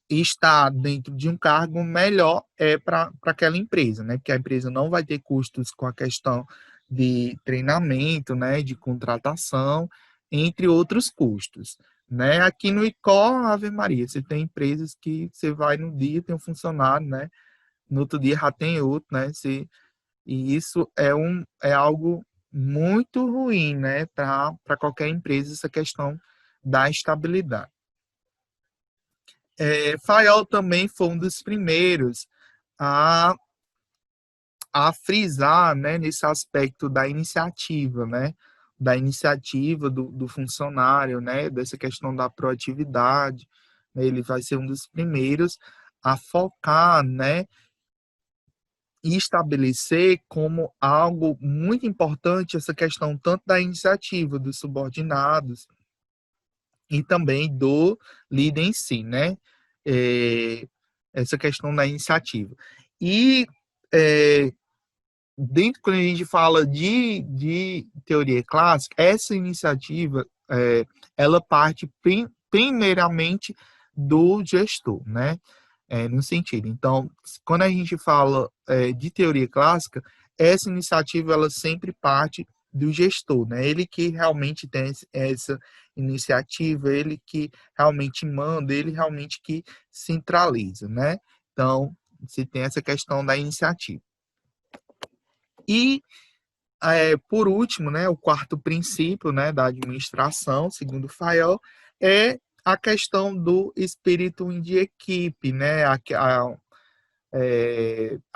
estar dentro de um cargo, melhor é para aquela empresa, né? Porque a empresa não vai ter custos com a questão de treinamento, né? De contratação, entre outros custos, né? Aqui no ICO, Ave Maria, você tem empresas que você vai no dia, tem um funcionário, né? No outro dia já tem outro, né? E isso é algo muito ruim, né? Para qualquer empresa, essa questão da estabilidade. Fayol também foi um dos primeiros a, a frisar, né, nesse aspecto da iniciativa, né, da iniciativa do funcionário, né, dessa questão da proatividade. Ele vai ser um dos primeiros a focar, né, e estabelecer como algo muito importante essa questão tanto da iniciativa dos subordinados e também do líder em si, né? Essa questão da iniciativa. E quando a gente fala de teoria clássica, essa iniciativa, ela parte primeiramente do gestor, né? No sentido. Então, quando a gente fala de teoria clássica, essa iniciativa ela sempre parte do gestor, né? Ele que realmente tem essa iniciativa, ele que realmente manda, ele realmente que centraliza, né? Então, se tem essa questão da iniciativa. E, por último, né, o quarto princípio, né, da administração, segundo Fayol, é a questão do espírito de equipe, né, a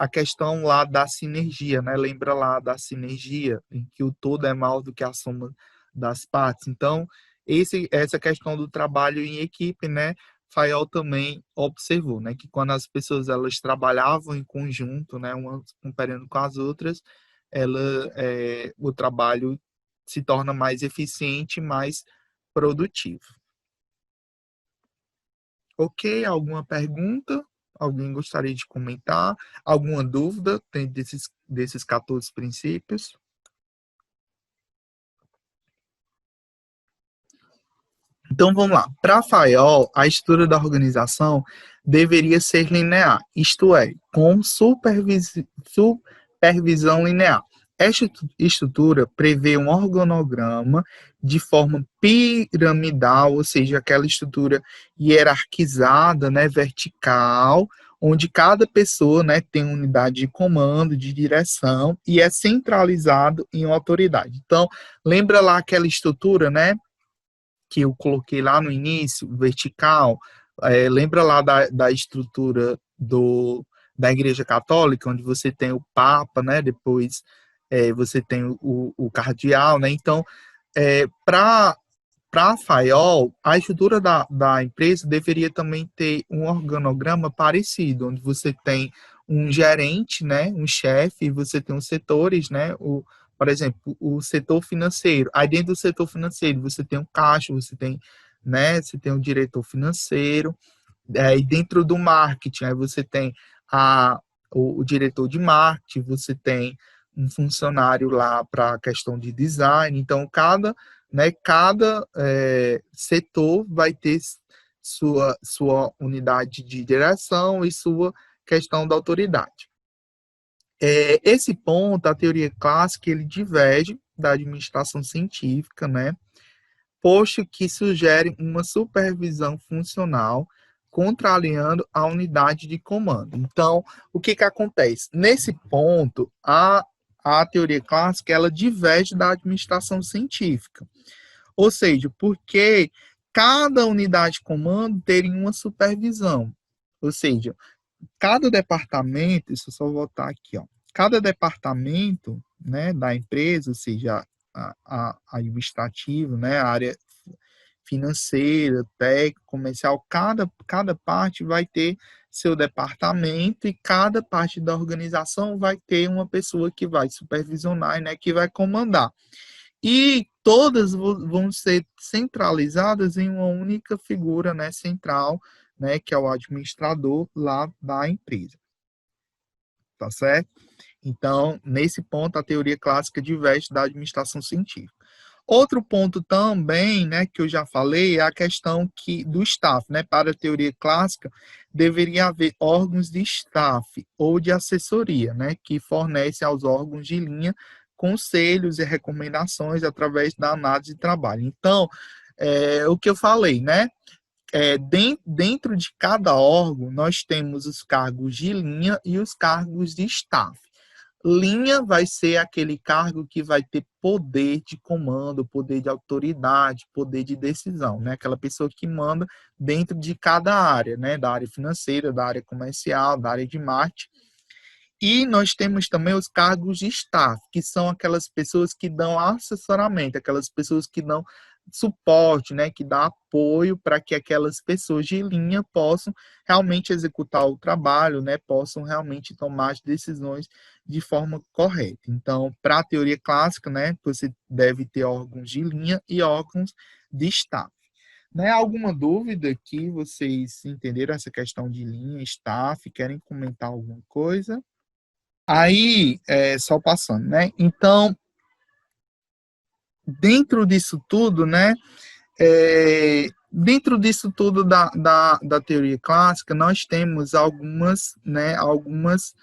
questão lá da sinergia, né, lembra lá da sinergia, em que o todo é maior do que a soma das partes. Então, essa questão do trabalho em equipe, né, Fayol também observou, né, que quando as pessoas elas trabalhavam em conjunto, né, umas comparando com as outras, o trabalho se torna mais eficiente, mais produtivo. Ok, alguma pergunta? Alguém gostaria de comentar? Alguma dúvida desses 14 princípios? Então, vamos lá. Para Fayol, a estrutura da organização deveria ser linear, isto é, com supervisão linear. Esta estrutura prevê um organograma de forma piramidal, ou seja, aquela estrutura hierarquizada, né, vertical, onde cada pessoa, né, tem unidade de comando, de direção e é centralizado em uma autoridade. Então, lembra lá aquela estrutura, né, que eu coloquei lá no início, vertical, lembra lá da estrutura da Igreja Católica, onde você tem o Papa, né? Depois você tem o cardeal, né? Então, para Fayol, a estrutura da empresa deveria também ter um organograma parecido, onde você tem um gerente, né, um chefe, você tem os setores, né, por exemplo, o setor financeiro. Aí dentro do setor financeiro você tem um caixa, você tem, né, você tem um diretor financeiro. E dentro do marketing, aí você tem o diretor de marketing, você tem um funcionário lá para a questão de design. Então, cada setor vai ter sua unidade de direção e sua questão da autoridade. Esse ponto, a teoria clássica, ele diverge da administração científica, né? Posto que sugere uma supervisão funcional contrariando a unidade de comando. Então, o que acontece? Nesse ponto, a teoria clássica, ela diverge da administração científica. Ou seja, porque cada unidade de comando teria uma supervisão. Ou seja, cada departamento, deixa eu só voltar aqui, ó. Cada departamento, né, da empresa, ou seja, a administrativo, né, a área financeira, técnica, comercial, cada parte vai ter seu departamento e cada parte da organização vai ter uma pessoa que vai supervisionar, né, que vai comandar. E todas vão ser centralizadas em uma única figura, né, central, né, que é o administrador lá da empresa. Tá certo? Então, nesse ponto, a teoria clássica diverge da administração científica. Outro ponto também, né, que eu já falei, é a questão do staff, né? Para a teoria clássica, deveria haver órgãos de staff ou de assessoria, né, que fornecem aos órgãos de linha conselhos e recomendações através da análise de trabalho. Então, o que eu falei, né? Dentro de cada órgão, nós temos os cargos de linha e os cargos de staff. Linha vai ser aquele cargo que vai ter poder de comando, poder de autoridade, poder de decisão, né? Aquela pessoa que manda dentro de cada área, né? Da área financeira, da área comercial, da área de marketing. E nós temos também os cargos de staff, que são aquelas pessoas que dão assessoramento, aquelas pessoas que dão suporte, né, que dá apoio para que aquelas pessoas de linha possam realmente executar o trabalho, né, possam realmente tomar as decisões de forma correta. Então, para a teoria clássica, né, você deve ter órgãos de linha e órgãos de staff. Né, alguma dúvida que vocês entenderam essa questão de linha, staff, querem comentar alguma coisa? Aí, só passando, né? Então, dentro disso tudo, né? Dentro disso tudo da teoria clássica, nós temos algumas, né, algumas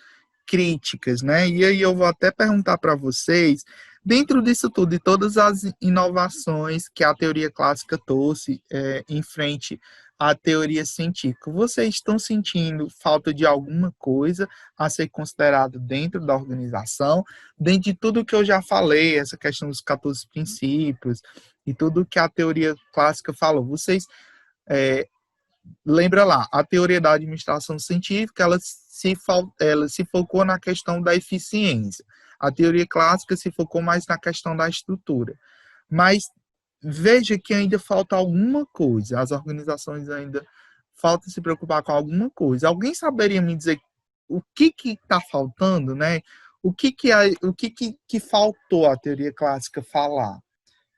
críticas, né? E aí eu vou até perguntar para vocês, dentro disso tudo, e todas as inovações que a teoria clássica trouxe em frente à teoria científica, vocês estão sentindo falta de alguma coisa a ser considerado dentro da organização, dentro de tudo que eu já falei, essa questão dos 14 princípios e tudo que a teoria clássica falou, vocês lembra lá, a teoria da administração científica, ela se focou na questão da eficiência. A teoria clássica se focou mais na questão da estrutura. Mas veja que ainda falta alguma coisa. As organizações ainda faltam se preocupar com alguma coisa. Alguém saberia me dizer o que está faltando, né? O que faltou a teoria clássica falar?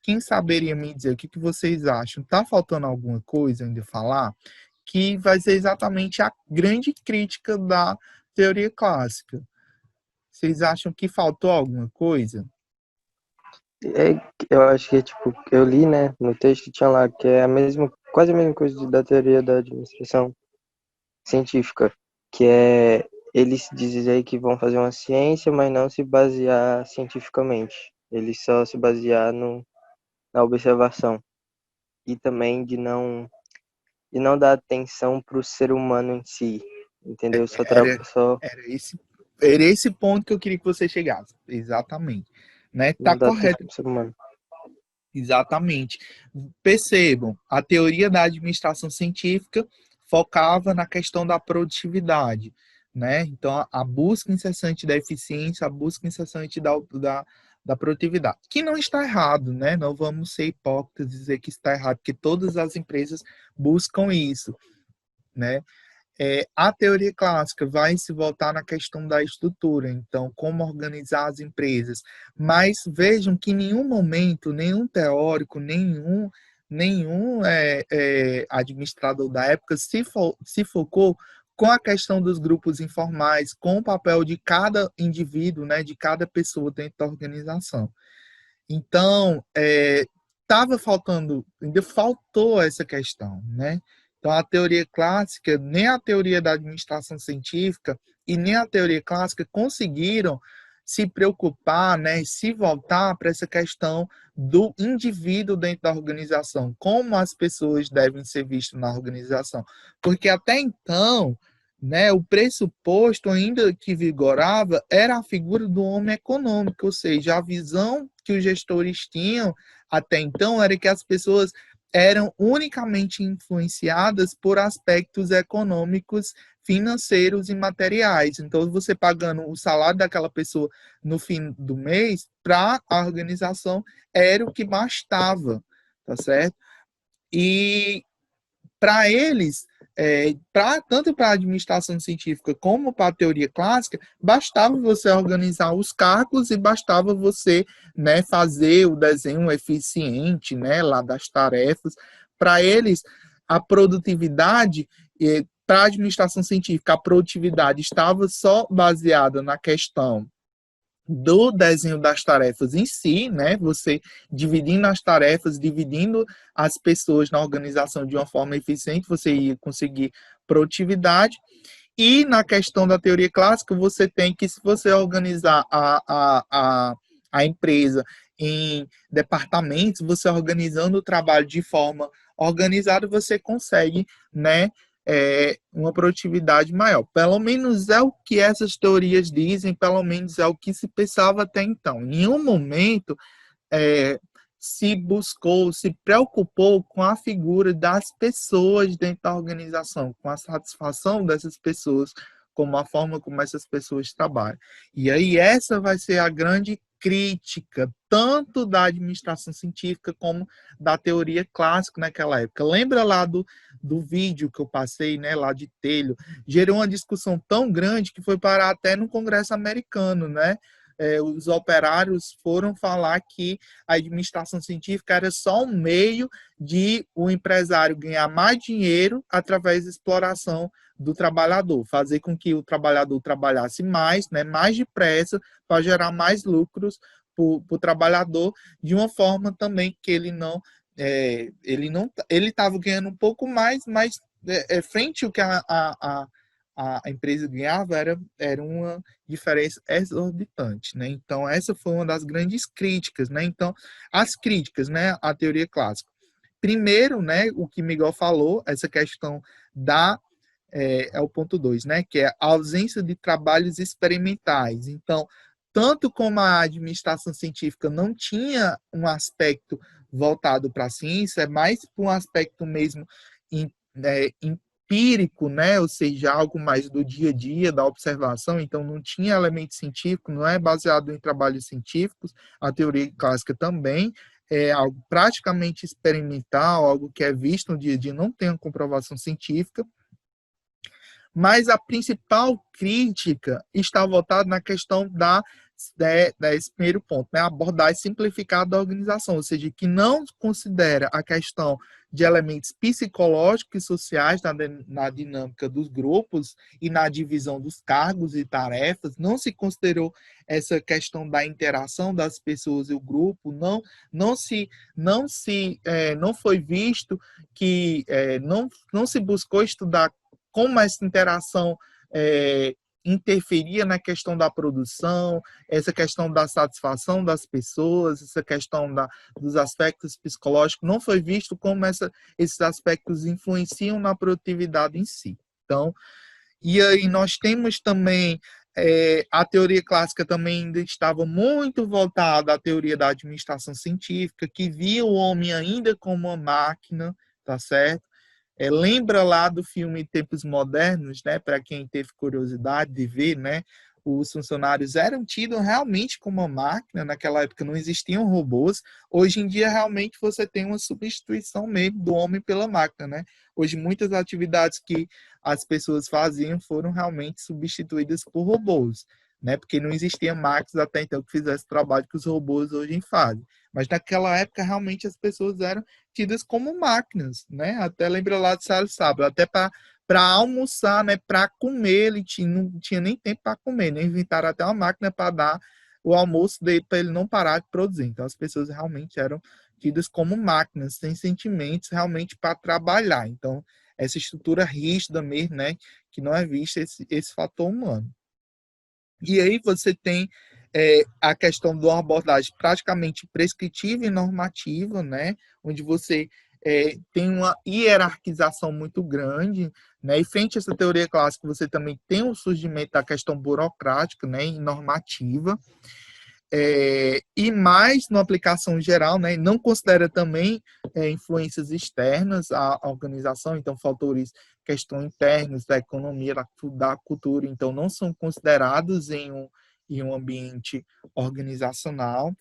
Quem saberia me dizer o que vocês acham? Está faltando alguma coisa ainda falar? Que vai ser exatamente a grande crítica da teoria clássica. Vocês acham que faltou alguma coisa? Eu acho que, tipo, eu li, né, no texto tinha lá que é quase a mesma coisa da teoria da administração científica, que é eles dizem aí que vão fazer uma ciência, mas não se basear cientificamente. Eles só se basear na observação. E também de não dar atenção para o ser humano em si, entendeu? Era esse ponto que eu queria que você chegasse. Exatamente. Né? Tá Não dar atenção correto. para o ser humano. Exatamente. Percebam, a teoria da administração científica focava na questão da produtividade, né? Então, a busca incessante da eficiência, a busca incessante da produtividade, que não está errado, né? Não vamos ser hipócritas e dizer que está errado, porque todas as empresas buscam isso, né? A teoria clássica vai se voltar na questão da estrutura, então, como organizar as empresas. Mas vejam que em nenhum momento, nenhum teórico, nenhum administrador da época se focou com a questão dos grupos informais, com o papel de cada indivíduo, né, de cada pessoa dentro da organização. Então, ainda faltou essa questão, né? Então, a teoria clássica, nem a teoria da administração científica e nem a teoria clássica conseguiram se preocupar, né, se voltar para essa questão do indivíduo dentro da organização, como as pessoas devem ser vistas na organização. Porque até então, né, o pressuposto ainda que vigorava era a figura do homem econômico, ou seja, a visão que os gestores tinham até então era que as pessoas eram unicamente influenciadas por aspectos econômicos, financeiros e materiais. Então, você pagando o salário daquela pessoa no fim do mês, para a organização, era o que bastava, tá certo? E para eles, tanto para a administração científica como para a teoria clássica, bastava você organizar os cargos e bastava você, né, fazer o desenho eficiente, né, lá das tarefas. Para eles, a produtividade, para a administração científica, a produtividade estava só baseada na questão do desenho das tarefas em si, né? Você dividindo as tarefas, dividindo as pessoas na organização de uma forma eficiente, você ia conseguir produtividade. E na questão da teoria clássica, você tem que, se você organizar a empresa em departamentos, você organizando o trabalho de forma organizada, você consegue, né, uma produtividade maior. Pelo menos é o que essas teorias dizem, pelo menos é o que se pensava até então. Em nenhum momento se buscou, se preocupou com a figura das pessoas dentro da organização, com a satisfação dessas pessoas, como a forma como essas pessoas trabalham. E aí essa vai ser a grande crítica, tanto da administração científica como da teoria clássica naquela época. Lembra lá do vídeo que eu passei, né, lá de Telho? Gerou uma discussão tão grande que foi parar até no Congresso americano, né? os operários foram falar que a administração científica era só um meio de o empresário ganhar mais dinheiro através da exploração do trabalhador, fazer com que o trabalhador trabalhasse mais, né, mais depressa, para gerar mais lucros para o trabalhador, de uma forma também que ele estava ganhando um pouco mais, mas frente ao que a empresa ganhava era uma diferença exorbitante, né? Então, essa foi uma das grandes críticas, né? Então, as críticas, né, à teoria clássica. Primeiro, né, o que Miguel falou, essa questão é o ponto 2, né, que é a ausência de trabalhos experimentais. Então, tanto como a administração científica não tinha um aspecto voltado para a ciência, é mais para um aspecto mesmo empírico, né, ou seja, algo mais do dia a dia, da observação, então não tinha elemento científico, não é baseado em trabalhos científicos, a teoria clássica também é algo praticamente experimental, algo que é visto no dia a dia, não tem uma comprovação científica. Mas a principal crítica está voltada na questão desse primeiro ponto, né? A abordagem simplificada da organização, ou seja, que não considera a questão de elementos psicológicos e sociais na dinâmica dos grupos e na divisão dos cargos e tarefas, não se considerou essa questão da interação das pessoas e o grupo, não foi visto que não se buscou estudar como essa interação interferia na questão da produção, essa questão da satisfação das pessoas, essa questão dos aspectos psicológicos, não foi visto como esses aspectos influenciam na produtividade em si. Então, e aí nós temos também a teoria clássica também ainda estava muito voltada à teoria da administração científica, que via o homem ainda como uma máquina, tá certo? Lembra lá do filme Tempos Modernos, né? Para quem teve curiosidade de ver, né? Os funcionários eram tidos realmente como uma máquina. Naquela época não existiam robôs. Hoje em dia, realmente, você tem uma substituição mesmo do homem pela máquina, né? Hoje, muitas atividades que as pessoas faziam foram realmente substituídas por robôs, né? Porque não existiam máquinas até então que fizessem o trabalho que os robôs hoje fazem. Mas naquela época, realmente, as pessoas eram tidas como máquinas, né? Até lembra lá de Salles Sábado, até para almoçar, né? Para comer, não tinha nem tempo para comer, né? Inventaram até uma máquina para dar o almoço dele, para ele não parar de produzir. Então, as pessoas realmente eram tidas como máquinas, sem sentimentos, realmente para trabalhar. Então, essa estrutura rígida mesmo, né? Que não é vista esse fator humano. E aí você tem a questão de uma abordagem praticamente prescritiva e normativa, né? Onde você tem uma hierarquização muito grande, né? E frente a essa teoria clássica, você também tem o surgimento da questão burocrática, né? E normativa. E mais na aplicação geral, né? Não considera também influências externas à organização, então fatores, questões internas da economia, da cultura, então não são considerados em um ambiente organizacional.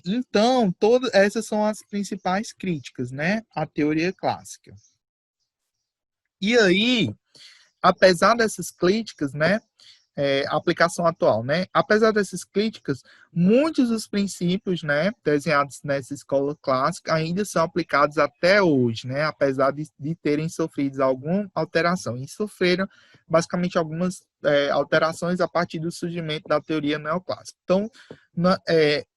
Então, todas essas são as principais críticas, né, à teoria clássica. E aí, apesar dessas críticas, né, aplicação atual, né? Apesar dessas críticas, muitos dos princípios, né, desenhados nessa escola clássica ainda são aplicados até hoje, né? Apesar de terem sofrido alguma alteração. E sofreram, basicamente, algumas alterações a partir do surgimento da teoria neoclássica. Então,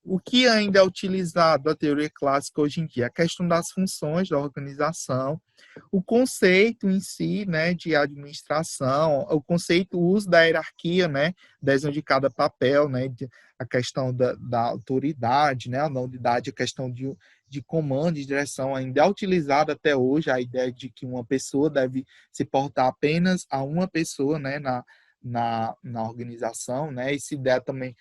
o que ainda é utilizado da teoria clássica hoje em dia? A questão das funções da organização, o conceito em si, né, de administração, o conceito, o uso da hierarquia, né, desenho de cada papel, né, a questão da autoridade, né, a unidade, a questão de comando e direção ainda é utilizada até hoje, a ideia de que uma pessoa deve se portar apenas a uma pessoa, né, na organização, né? Essa ideia também,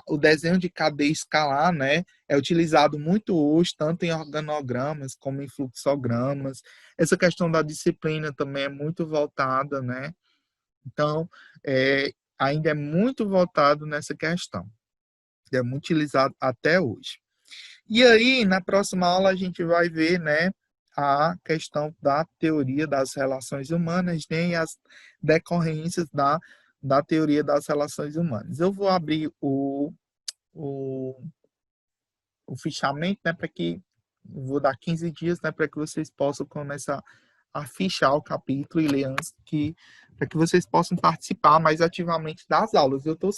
o desenho de cadeia escalar, né? É utilizado muito hoje, tanto em organogramas como em fluxogramas. Essa questão da disciplina também é muito voltada, né? Então, ainda é muito voltado nessa questão. É muito utilizado até hoje. E aí, na próxima aula, a gente vai ver, né, a questão da teoria das relações humanas, né, e as decorrências da teoria das relações humanas. Eu vou abrir o, o fichamento, né, para que vou dar 15 dias, né, para que vocês possam começar a fichar o capítulo e ler antes, para que vocês possam participar mais ativamente das aulas. Eu estou